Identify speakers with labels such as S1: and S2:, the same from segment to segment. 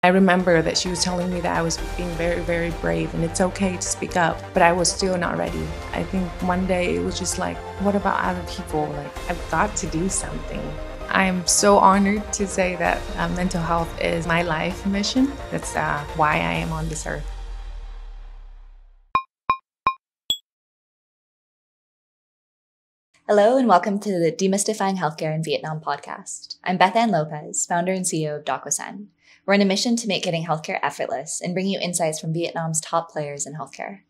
S1: I remember that she was telling me that I was being very, very brave and it's okay to speak up, but I was still not ready. I think one day it was just like, what about other people? Like, I've got to do something. I'm so honored to say that mental health is my life mission. That's why I am on this earth.
S2: Hello and welcome to the Demystifying Healthcare in Vietnam podcast. I'm Beth Ann Lopez, founder and CEO of Docosan. We're on a mission to make getting healthcare effortless and bring you insights from Vietnam's top players in healthcare.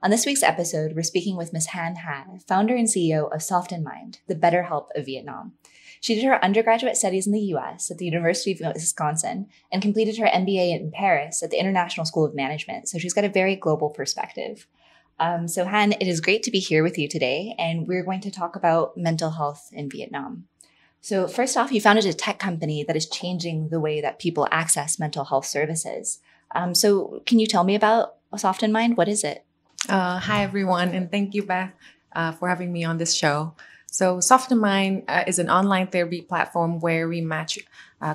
S2: On this week's episode, we're speaking with Ms. Hanh Ha, founder and CEO of SoftenMind, the Betterhelp of Vietnam. She did her undergraduate studies in the US at the University of Wisconsin and completed her MBA in Paris at the International School of Management, so she's got a very global perspective. So Han, it is great to be here with you today, and we're going to talk about mental health in Vietnam. So first off, you founded a tech company that is changing the way that people access mental health services. So can you tell me about SoftenMind? What is it?
S1: Hi, everyone, and thank you, Beth, for having me on this show. So SoftenMind is an online therapy platform where we match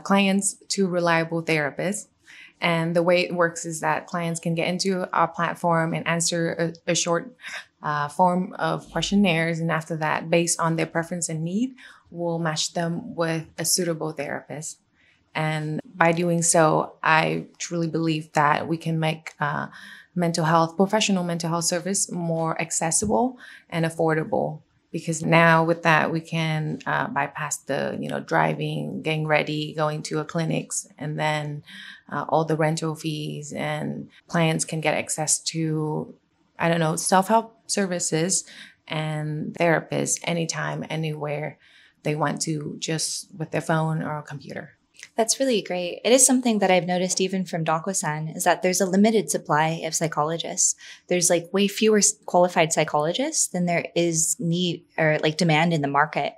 S1: clients to reliable therapists. And the way it works is that clients can get into our platform and answer a short form of questionnaires. And after that, based on their preference and need, we'll match them with a suitable therapist. And by doing so, I truly believe that we can make professional mental health service more accessible and affordable. Because now with that, we can bypass the, driving, getting ready, going to a clinics, and then all the rental fees, and clients can get access to, self-help services and therapists anytime, anywhere they want to, just with their phone or a computer.
S2: That's really great. It is something that I've noticed even from Docosan is that there's a limited supply of psychologists. There's like way fewer qualified psychologists than there is need or like demand in the market.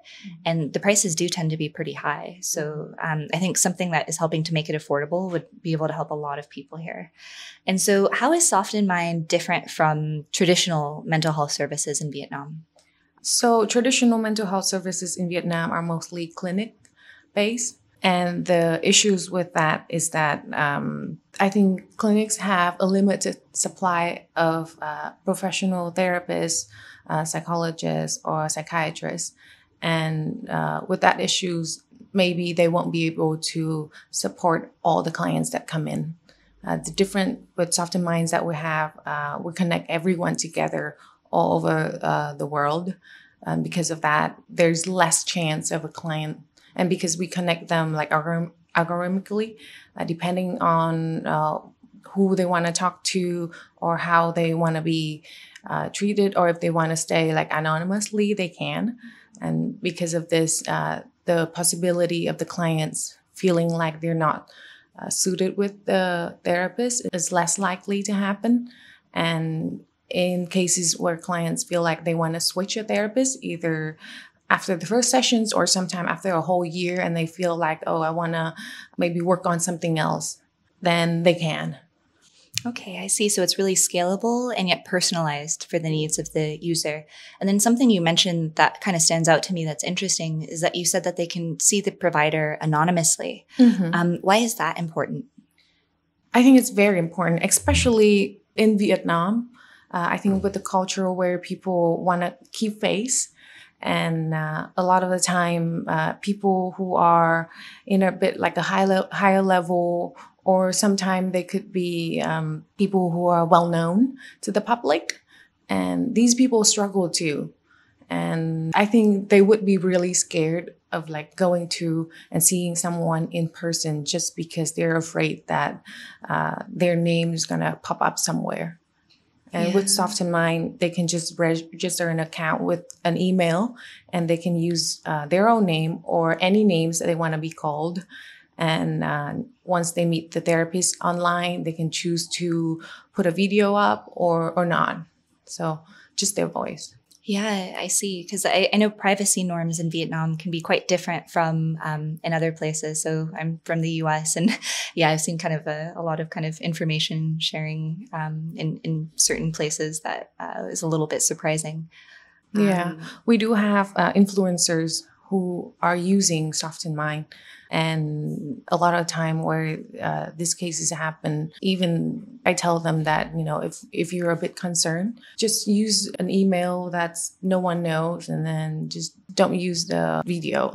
S2: And the prices do tend to be pretty high. So I think something that is helping to make it affordable would be able to help a lot of people here. And so how is SoftenMind different from traditional mental health services in Vietnam?
S1: So traditional mental health services in Vietnam are mostly clinic-based. And the issues with that is that I think clinics have a limited supply of professional therapists, psychologists, or psychiatrists. And with that issues, maybe they won't be able to support all the clients that come in. The different with SoftenMinds that we have, we connect everyone together all over the world. Because of that, there's less chance of a client. And because we connect them like algorithmically, depending on who they want to talk to or how they want to be treated, or if they want to stay like anonymously, they can. And because of this, the possibility of the clients feeling like they're not suited with the therapist is less likely to happen. And in cases where clients feel like they want to switch a therapist, either after the first sessions or sometime after a whole year, and they feel like, oh, I want to maybe work on something else, then they can.
S2: Okay, I see. So it's really scalable and yet personalized for the needs of the user. And then something you mentioned that kind of stands out to me that's interesting is that you said that they can see the provider anonymously. Mm-hmm. Why is that important?
S1: I think it's very important, especially in Vietnam. I think with the culture where people want to keep face. And a lot of the time, people who are in a bit like a higher level, or sometimes they could be people who are well known to the public. And these people struggle too. And I think they would be really scared of like going to and seeing someone in person just because they're afraid that their name is going to pop up somewhere. And with SoftenMind, they can just register an account with an email, and they can use their own name or any names that they want to be called. And once they meet the therapist online, they can choose to put a video up or not. So just their voice.
S2: Yeah, I see. Because I know privacy norms in Vietnam can be quite different from in other places. So I'm from the US, and yeah, I've seen kind of a lot of kind of information sharing in certain places that is a little bit surprising.
S1: Yeah, we do have influencers who are using SoftenMind. And a lot of time where these cases happen, even I tell them that, if you're a bit concerned, just use an email that's no one knows, and then just don't use the video.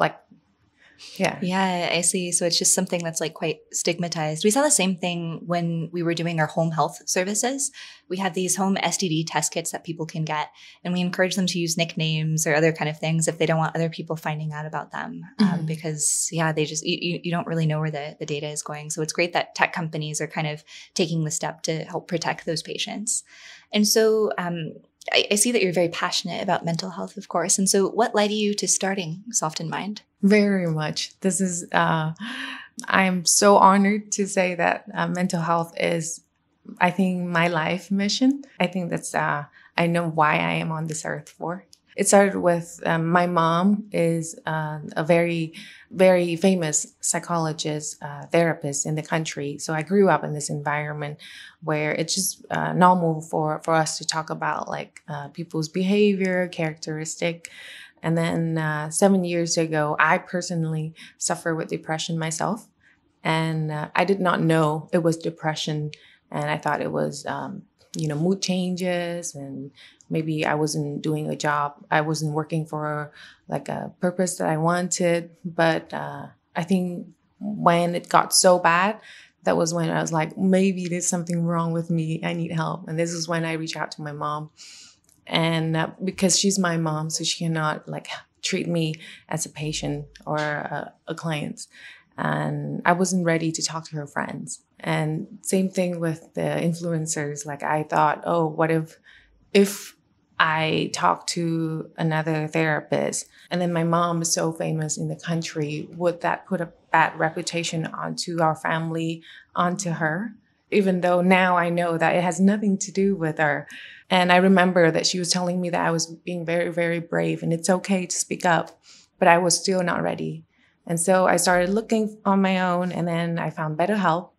S2: Yeah, I see. So it's just something that's like quite stigmatized. We saw the same thing when we were doing our home health services. We have these home STD test kits that people can get, and we encourage them to use nicknames or other kind of things if they don't want other people finding out about them. Because they just, you don't really know where the data is going. So it's great that tech companies are kind of taking the step to help protect those patients. And so, I see that you're very passionate about mental health, of course. And so what led you to starting SoftenMind?
S1: Very much. This is, I'm so honored to say that mental health is, I think, my life mission. I think that's, I know why I am on this earth for. It started with my mom is a very, very famous psychologist, therapist in the country. So I grew up in this environment where it's just normal for us to talk about people's behavior, characteristic. And then 7 years ago, I personally suffer with depression myself. And I did not know it was depression. And I thought it was, mood changes, and maybe I wasn't doing a job. I wasn't working for a purpose that I wanted. But I think when it got so bad, that was when I was like, maybe there's something wrong with me. I need help. And this is when I reached out to my mom. And because she's my mom, so she cannot treat me as a patient or a client. And I wasn't ready to talk to her friends. And same thing with the influencers. I thought, oh, what if I talk to another therapist, and then my mom is so famous in the country, would that put a bad reputation onto our family, onto her? Even though now I know that it has nothing to do with her. And I remember that she was telling me that I was being very, very brave and it's okay to speak up, but I was still not ready. And so I started looking on my own, and then I found Betterhelp.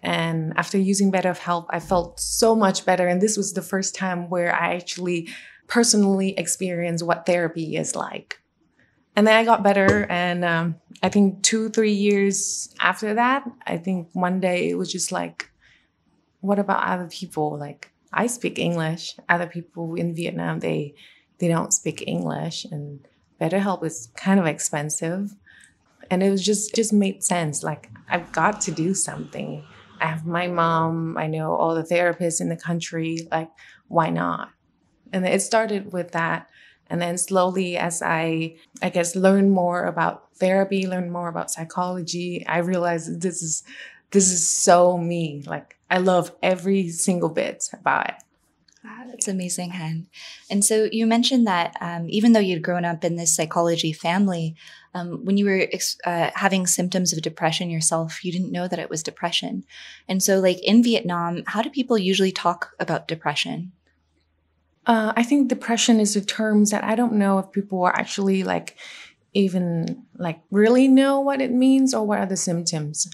S1: And after using Betterhelp, I felt so much better. And this was the first time where I actually personally experienced what therapy is like. And then I got better. And I think 2-3 years after that, I think one day it was just what about other people? I speak English. Other people in Vietnam, they don't speak English. And Betterhelp is kind of expensive. And it was just made sense. I've got to do something. I have my mom. I know all the therapists in the country. Why not? And it started with that. And then slowly, as I guess, learn more about therapy, learn more about psychology, I realized this is so me. I love every single bit about it.
S2: Wow, that's amazing, Han. And so you mentioned that even though you'd grown up in this psychology family, when you were having symptoms of depression yourself, you didn't know that it was depression. And so in Vietnam, how do people usually talk about depression?
S1: I think depression is a term that I don't know if people are actually even really know what it means or what are the symptoms.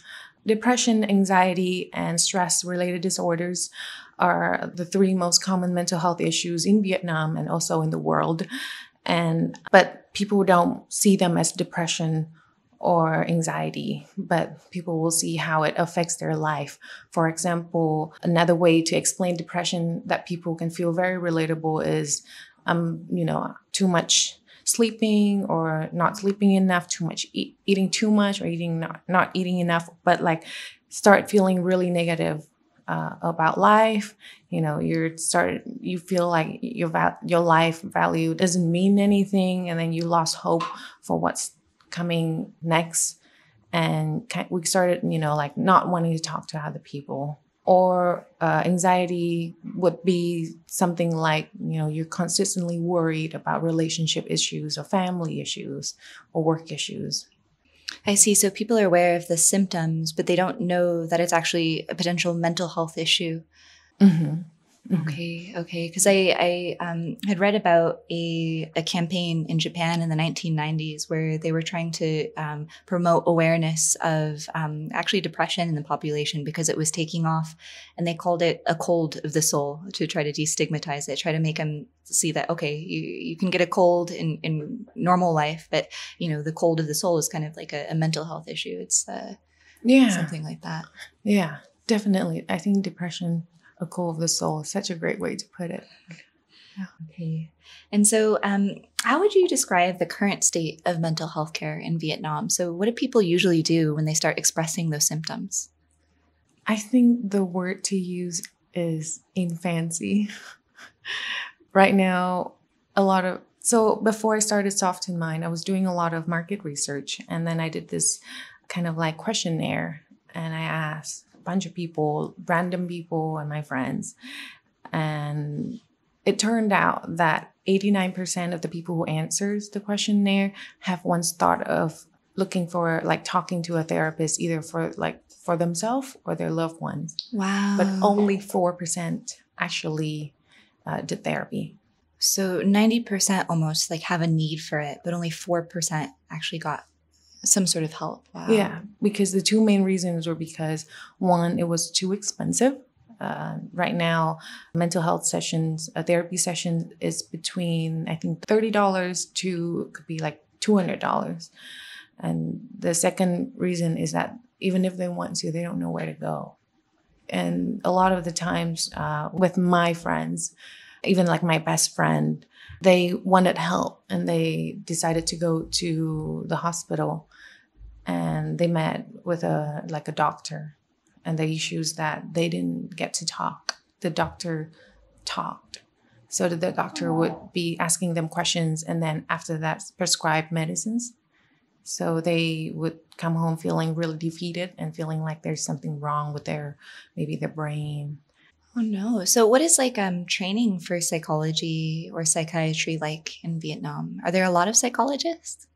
S1: Depression, anxiety, and stress-related disorders are the 3 most common mental health issues in Vietnam and also in the world. But people don't see them as depression or anxiety, but people will see how it affects their life. For example, another way to explain depression that people can feel very relatable is, too much sleeping or not sleeping enough, too much eating too much, or not eating enough, but start feeling really negative about life. You feel like your life value doesn't mean anything, and then you lost hope for what's coming next. And we started, not wanting to talk to other people. Or anxiety would be something you're consistently worried about relationship issues or family issues or work issues.
S2: I see. So people are aware of the symptoms, but they don't know that it's actually a potential mental health issue.
S1: Mm-hmm.
S2: Okay. Because I had read about a campaign in Japan in the 1990s where they were trying to promote awareness of actually depression in the population because it was taking off, and they called it a cold of the soul to try to destigmatize it, try to make them see that, okay, you can get a cold in normal life, but, the cold of the soul is kind of like a mental health issue. It's something like that.
S1: Yeah, definitely. I think depression, a cold of the soul, is such a great way to put it.
S2: Yeah. Okay. And so how would you describe the current state of mental health care in Vietnam? So what do people usually do when they start expressing those symptoms?
S1: I think the word to use is infancy. Right now, so before I started SoftenMind, I was doing a lot of market research. And then I did this kind of like questionnaire. And I asked a bunch of people, random people and my friends. And it turned out that 89% of the people who answers the questionnaire have once thought of looking for, like, talking to a therapist, either for themselves or their loved ones.
S2: Wow.
S1: But only 4% actually did therapy.
S2: So 90% almost like have a need for it, but only 4% actually got some sort of help. Wow.
S1: Yeah, because the two main reasons were because, one, it was too expensive. Right now, mental health sessions, a therapy session is between, I think, $30 to could be like $200. And the second reason is that even if they want to, they don't know where to go. And a lot of the times with my friends, even like my best friend, they wanted help and they decided to go to the hospital, and they met with a doctor, and the issues that they didn't get to talk. The doctor talked. So that the doctor would be asking them questions and then after that prescribe medicines. So they would come home feeling really defeated and feeling like there's something wrong with maybe their brain.
S2: Oh no. So what is like training for psychology or psychiatry like in Vietnam? Are there a lot of psychologists?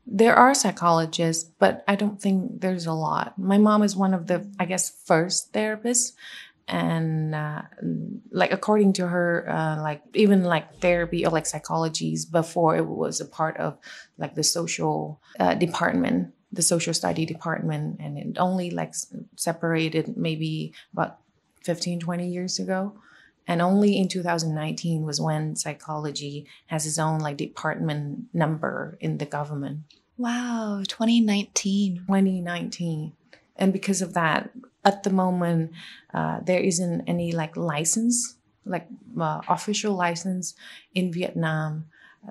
S1: There are psychologists, but I don't think there's a lot. My mom is one of the, I guess, first therapists. And like according to her, like even like therapy or like psychologies before, it was a part of like the social department, the social study department, and it only like separated maybe about 15, 20 years ago. And only in 2019 was when psychology has its own like department number in the government.
S2: Wow, 2019.
S1: 2019. And because of that, at the moment, there isn't any like license, like official license in Vietnam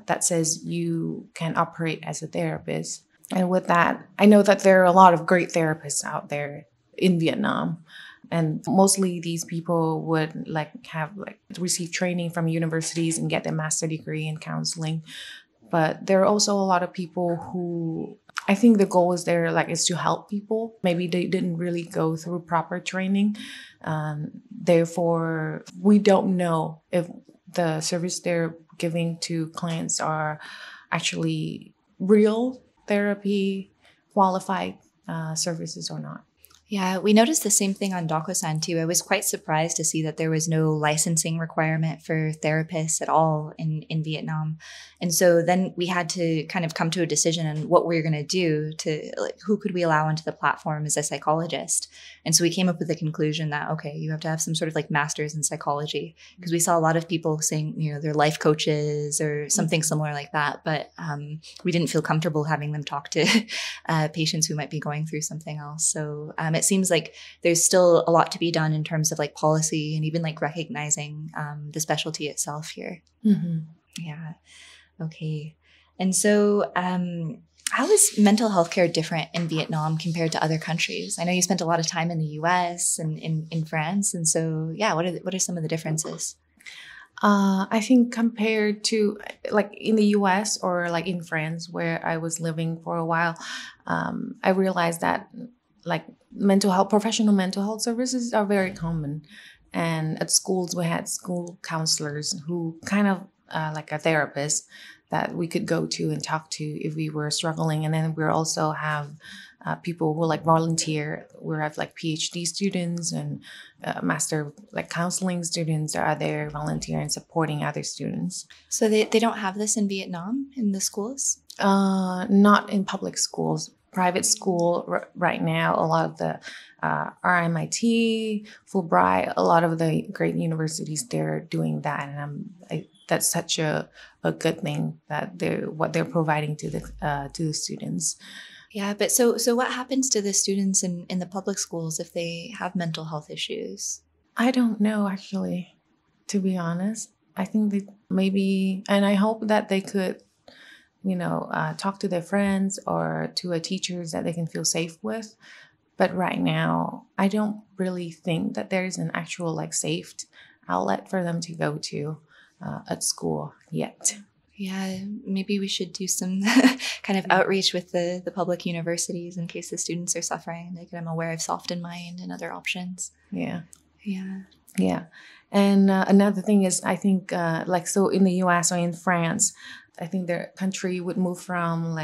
S1: that says you can operate as a therapist. And with that, I know that there are a lot of great therapists out there in Vietnam. And mostly these people would receive training from universities and get their master's degree in counseling. But there are also a lot of people who, I think the goal is to help people. Maybe they didn't really go through proper training. Therefore, we don't know if the service they're giving to clients are actually real therapy qualified services or not.
S2: Yeah, we noticed the same thing on Docosan too. I was quite surprised to see that there was no licensing requirement for therapists at all in Vietnam. And so then we had to kind of come to a decision on what we were going to do to, like, who could we allow onto the platform as a psychologist. And so we came up with the conclusion that, okay, you have to have some sort of like master's in psychology, because we saw a lot of people saying, they're life coaches or something similar like that. But we didn't feel comfortable having them talk to patients who might be going through something else. So it seems like there's still a lot to be done in terms of like policy and even like recognizing the specialty itself here.
S1: Mm-hmm.
S2: Yeah. Okay. And so how is mental health care different in Vietnam compared to other countries? I know you spent a lot of time in the US and in France. And so, yeah, what are some of the differences?
S1: I think compared to like in the US or like in France where I was living for a while, I realized that like professional mental health services are very common. And at schools, we had school counselors who kind of like a therapist that we could go to and talk to if we were struggling. And then we also have people who like volunteer. We have like PhD students and master like counseling students are there volunteering and supporting other students.
S2: So they don't have this in Vietnam in the schools?
S1: Not in public schools. Private school right now, a lot of the RMIT, Fulbright, a lot of the great universities, they're doing that. And that's such a good thing that what they're providing to the students.
S2: Yeah, but so what happens to the students in the public schools if they have mental health issues?
S1: I don't know, actually, to be honest. I think that maybe, and I hope that they could, talk to their friends or to a teachers that they can feel safe with. But right now, I don't really think that there's an actual like safe outlet for them to go to at school yet.
S2: Yeah, maybe we should do some kind of outreach with the public universities in case the students are suffering. They get them aware of SoftenMind and other options.
S1: Yeah.
S2: Yeah.
S1: Yeah. And another thing is, I think, so in the US or in France, I think their country would move from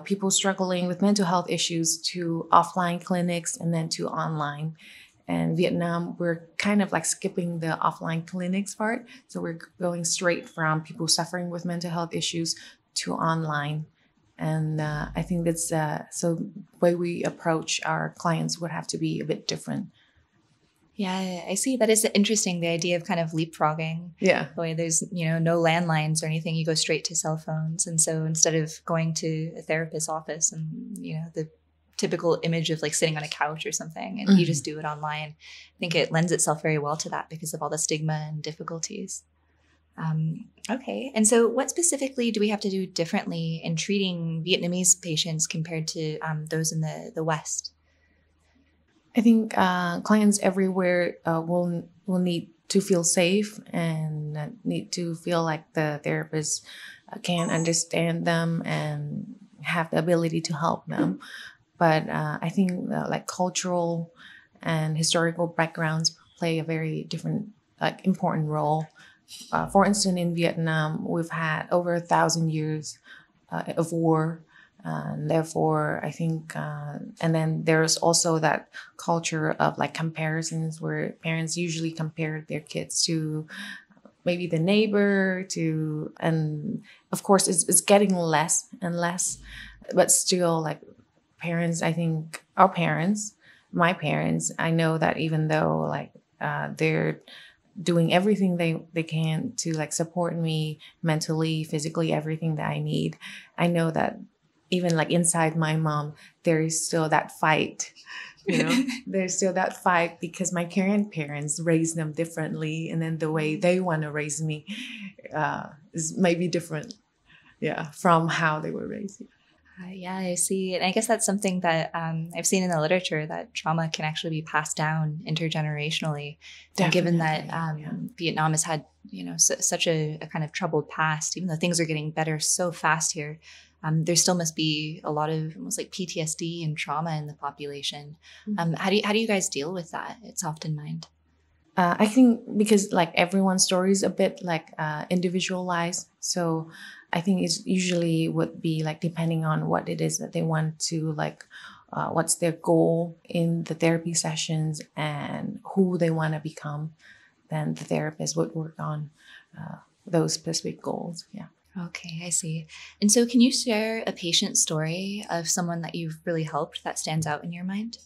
S1: people struggling with mental health issues to offline clinics and then to online. And Vietnam, we're kind of like skipping the offline clinics part. So we're going straight from people suffering with mental health issues to online. And I think that's so the way we approach our clients would have to be a bit different.
S2: Yeah, I see. That is interesting, the idea of kind of leapfrogging.
S1: Yeah.
S2: The way there's, no landlines or anything, you go straight to cell phones. And so instead of going to a therapist's office and, the typical image of like sitting on a couch or something, and you just do it online, I think it lends itself very well to that because of all the stigma and difficulties. Okay. And so what specifically do we have to do differently in treating Vietnamese patients compared to those in the West?
S1: I think clients everywhere will need to feel safe and need to feel like the therapist can understand them and have the ability to help them. But I think cultural and historical backgrounds play a very different, important role. For instance, in Vietnam, we've had over 1,000 years of war. And therefore, I think, and then there's also that culture of like comparisons where parents usually compare their kids to maybe the neighbor and of course it's getting less and less, but still like parents, I think my parents, I know that even though they're doing everything they can to like support me mentally, physically, everything that I need, I know that even like inside my mom, there is still that fight, there's still that fight because my current parents raised them differently. And then the way they want to raise me is maybe different, from how they were raised.
S2: Yeah, I see. And I guess that's something that I've seen in the literature, that trauma can actually be passed down intergenerationally. And given that Vietnam has had, such a kind of troubled past, even though things are getting better so fast here, there still must be a lot of almost like PTSD and trauma in the population. How do you guys deal with that at SoftenMind?
S1: I think because like everyone's story is a bit like individualized. So I think it's usually would be like depending on what it is that they want to what's their goal in the therapy sessions and who they want to become. Then the therapist would work on those specific goals. Yeah.
S2: Okay, I see. And so can you share a patient story of someone that you've really helped that stands out in your mind?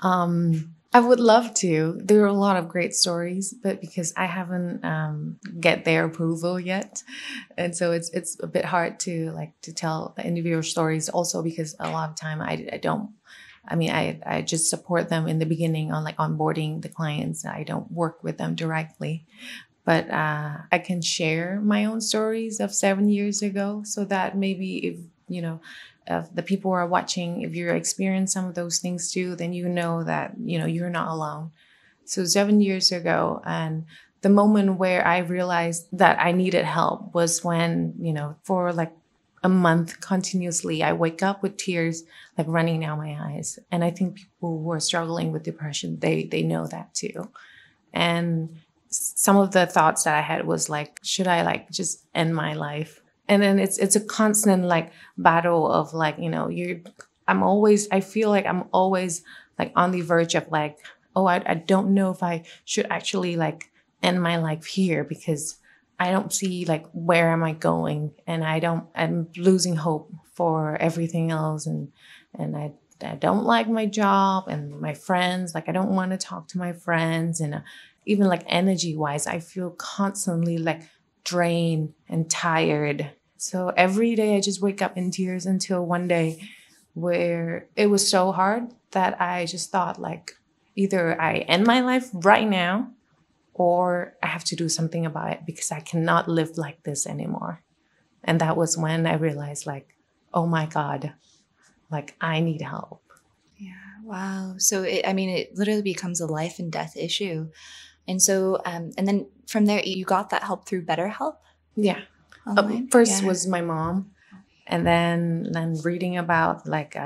S1: I would love to. There are a lot of great stories, but because I haven't get their approval yet, and so it's a bit hard to tell the individual stories. Also, because a lot of time I don't. I mean, I just support them in the beginning on onboarding the clients. I don't work with them directly, but I can share my own stories of 7 years ago, so that maybe if if the people who are watching, if you're experiencing some of those things too, then that you're not alone. So 7 years ago, and the moment where I realized that I needed help was when for a month continuously, I wake up with tears running down my eyes. And I think people who are struggling with depression, they know that too. And some of the thoughts that I had was should I just end my life? And then it's a constant battle of you're I feel like I'm always like on the verge of like, oh, I don't know if I should actually like end my life here, because I don't see like where am I going, and I'm losing hope for everything else. And I don't like my job and my friends. Like I don't want to talk to my friends. And even like energy wise, I feel constantly like drained and tired. So every day I just wake up in tears until one day where it was so hard that I just thought like either I end my life right now or I have to do something about it, because I cannot live like this anymore. And that was when I realized like, oh my God, like I need help.
S2: Yeah. Wow. So it literally becomes a life and death issue. And so, and then from there, you got that help through BetterHelp
S1: Yeah.
S2: online?
S1: First
S2: Yeah.
S1: was my mom, and then reading about like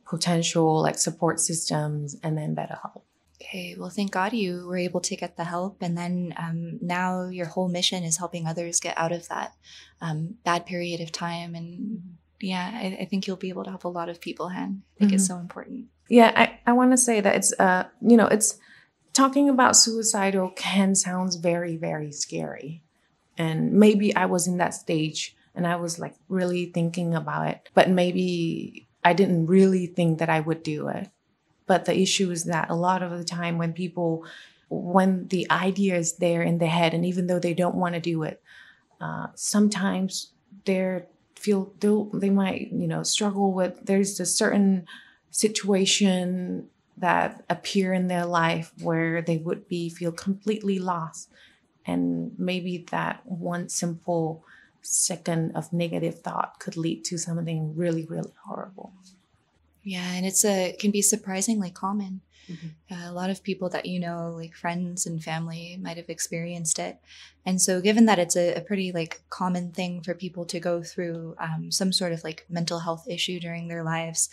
S1: potential like support systems, and then BetterHelp.
S2: Okay. Well, thank God you were able to get the help. And then now your whole mission is helping others get out of that bad period of time. And yeah, I think you'll be able to help a lot of people, Han. I think it's so important.
S1: Yeah, I want to say that it's it's talking about suicidal can sounds very, very scary. And maybe I was in that stage and I was like really thinking about it, but maybe I didn't really think that I would do it. But the issue is that a lot of the time when the idea is there in their head, and even though they don't want to do it, sometimes they might struggle with, there's a certain situation that appear in their life where they would feel completely lost, and maybe that one simple second of negative thought could lead to something really, really horrible.
S2: Yeah, and can be surprisingly common. A lot of people that like friends and family, might have experienced it. And so given that it's a pretty like common thing for people to go through some sort of like mental health issue during their lives,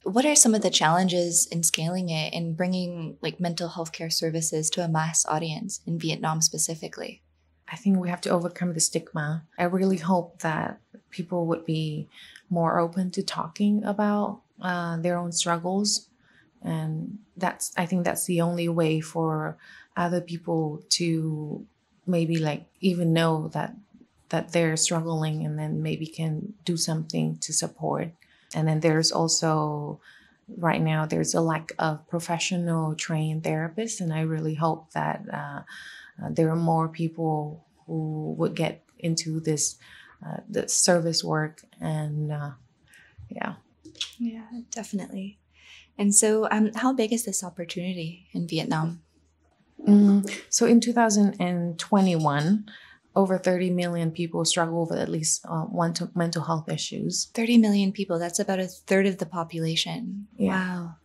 S2: what are some of the challenges in scaling it and bringing like mental health care services to a mass audience in Vietnam specifically?
S1: I think we have to overcome the stigma. I really hope that people would be more open to talking about their own struggles. And I think that's the only way for other people to maybe like even know that they're struggling, and then maybe can do something to support. And then there's also, right now, there's a lack of professional trained therapists. And I really hope that there are more people who would get into this the service work. And yeah.
S2: Yeah, definitely. And so how big is this opportunity in Vietnam?
S1: So in 2021, over 30 million people struggle with at least one mental health issues.
S2: 30 million people, that's about a third of the population.
S1: Yeah.
S2: Wow.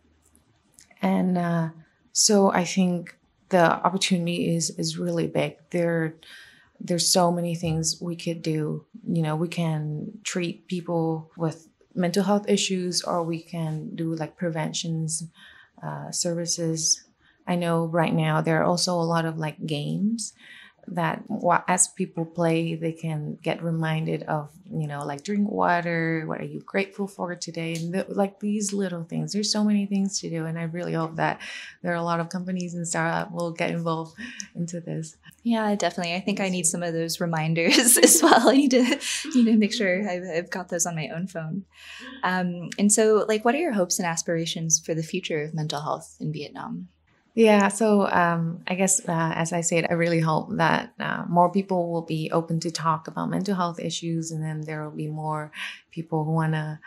S1: And so I think the opportunity is really big. There's so many things we could do. We can treat people with mental health issues, or we can do like preventions services. I know right now there are also a lot of like games that as people play, they can get reminded of, like drink water, what are you grateful for today? And like these little things, there's so many things to do. And I really hope that there are a lot of companies and startups will get involved into this.
S2: Yeah, definitely. I think I need some of those reminders as well. I need to make sure I've got those on my own phone. And so like, what are your hopes and aspirations for the future of mental health in Vietnam?
S1: Yeah, so I guess, as I said, I really hope that more people will be open to talk about mental health issues, and then there will be more people who want to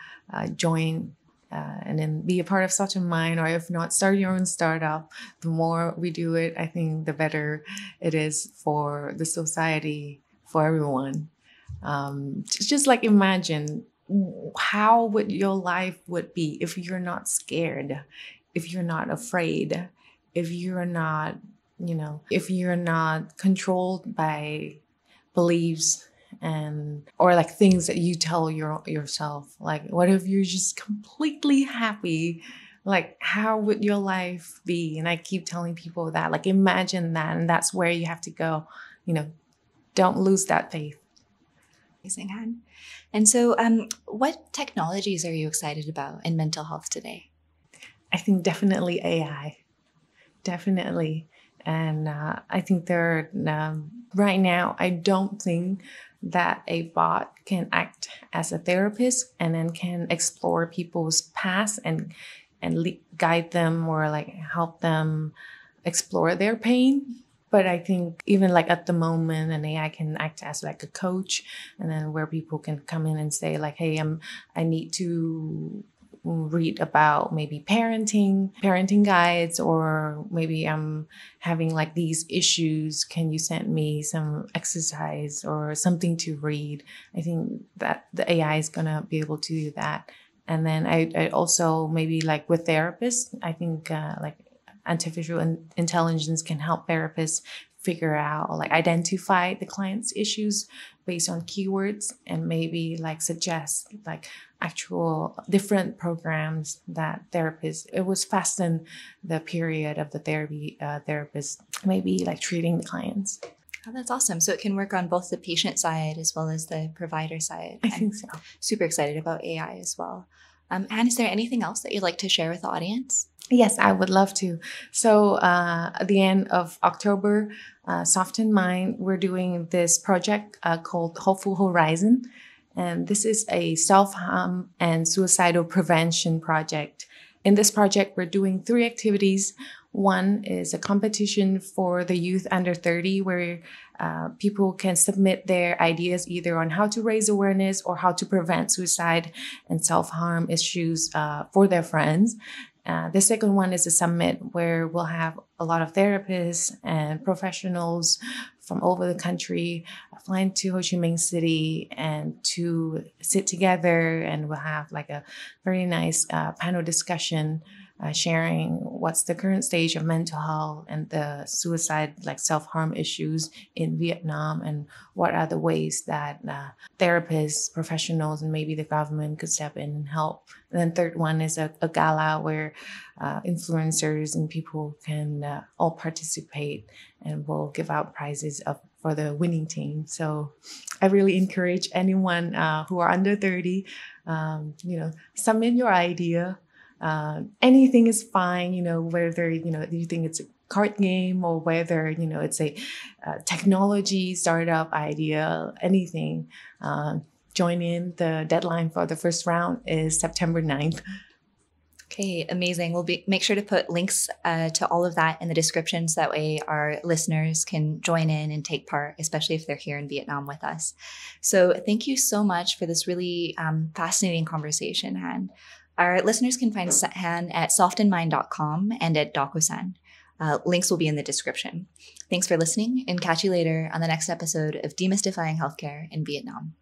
S1: join and then be a part of SoftenMind, or if not, start your own startup. The more we do it, I think the better it is for the society, for everyone. Just like imagine how would your life would be if you're not scared, if you're not afraid, if you're not, if you're not controlled by beliefs or like things that you tell yourself. Like, what if you're just completely happy? Like, how would your life be? And I keep telling people that, like, imagine that. And that's where you have to go. Don't lose that faith.
S2: Amazing, Han. And so what technologies are you excited about in mental health today?
S1: I think definitely AI. Definitely. And I think right now, I don't think that a bot can act as a therapist and then can explore people's past and guide them or like help them explore their pain. But I think even like at the moment, an AI can act as like a coach, and then where people can come in and say like, "Hey, I need to read about maybe parenting guides, or maybe I'm having like these issues. Can you send me some exercise or something to read?" I think that the AI is gonna be able to do that. And then I also maybe like with therapists, I think like artificial intelligence can help therapists figure out, like identify the client's issues based on keywords, and maybe like suggest like actual different programs that therapists, it was fasten the period of the therapist maybe like treating the clients.
S2: Oh, that's awesome. So it can work on both the patient side as well as the provider side.
S1: I think so.
S2: Super excited about AI as well. Anne, is there anything else that you'd like to share with the audience?
S1: Yes, I would love to. So at the end of October, SoftenMind, we're doing this project called Hopeful Horizon. And this is a self-harm and suicidal prevention project. In this project, we're doing 3 activities. One is a competition for the youth under 30, where people can submit their ideas either on how to raise awareness or how to prevent suicide and self-harm issues for their friends. The second one is a summit where we'll have a lot of therapists and professionals from over the country flying to Ho Chi Minh City and to sit together, and we'll have like a very nice panel discussion sharing what's the current stage of mental health and the suicide, like self-harm issues in Vietnam, and what are the ways that therapists, professionals, and maybe the government could step in and help. And then third one is a gala where influencers and people can all participate, and we'll give out prizes for the winning team. So I really encourage anyone who are under 30, submit your idea. Anything is fine, whether, you think it's a card game or whether, it's a technology startup idea, anything. Join in. The deadline for the first round is September 9th.
S2: Okay, amazing. We'll make sure to put links to all of that in the description, so that way our listeners can join in and take part, especially if they're here in Vietnam with us. So thank you so much for this really fascinating conversation, Han. Our listeners can find Han at SoftenMind.com and at Docosan. Links will be in the description. Thanks for listening, and catch you later on the next episode of Demystifying Healthcare in Vietnam.